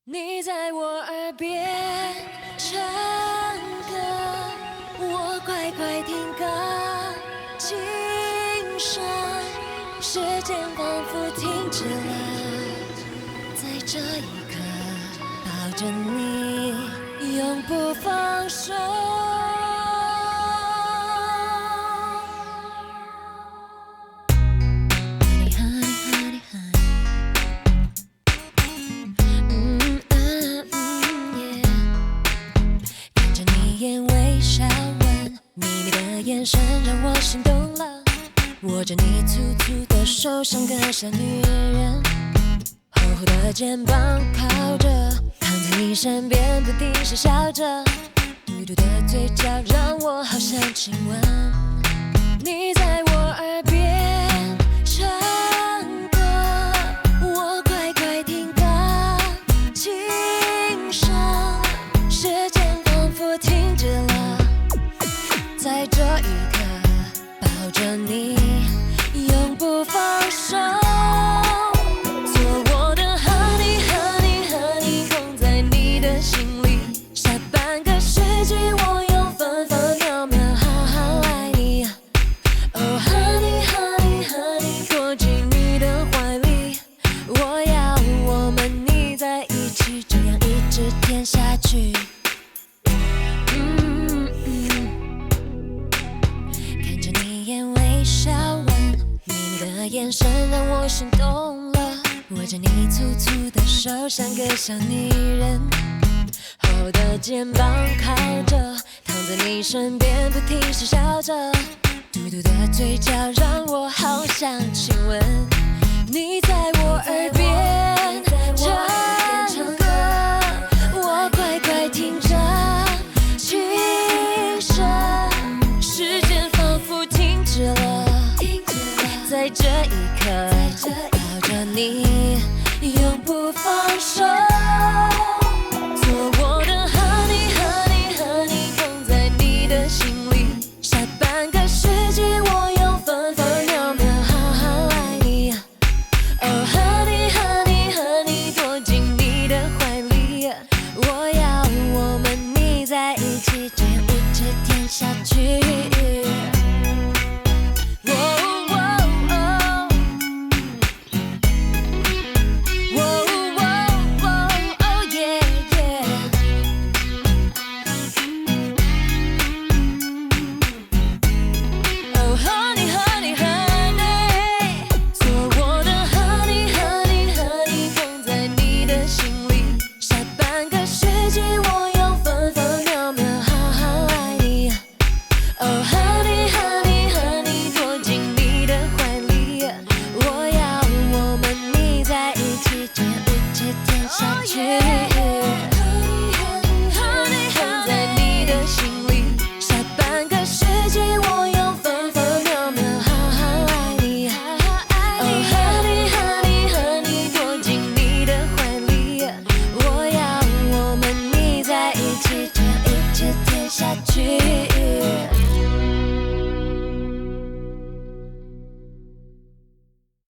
你在我耳边唱歌，我乖乖听歌，轻声，时间仿佛停止了，在这一刻抱着你，永不放手。眼神让我心动了，握着你粗粗的手，像个小女人，厚厚的肩膀靠着，躺在你身边，不停傻笑着，嘟嘟的嘴角让我好想亲吻。你在我耳边唱歌，我乖乖听歌，轻声，时间仿佛停止了，在这一刻抱着你，永不放手。做我的 honey honey honey， 捧在你的心里，下半个世纪我用分分秒秒好好爱你。Oh honey honey honey， 躲进你的怀里，我要我们腻在一起，这样一直甜下去。眼神让我心动了，握着你粗粗的手，像个小女人，厚的肩膀靠着，躺在你身边，不停傻笑着，嘟嘟的嘴角让我好想亲吻。你在我耳边唱歌，我乖乖听着，轻声，时间仿佛停止了，在这一刻抱着你，永不放手。做我的 honey honey honey， 捧在你的心里，下半个世纪我用分分秒秒好好爱你。Oh honey honey honey， 躲进你的怀里，我要我们腻在一起，这样一直甜下去。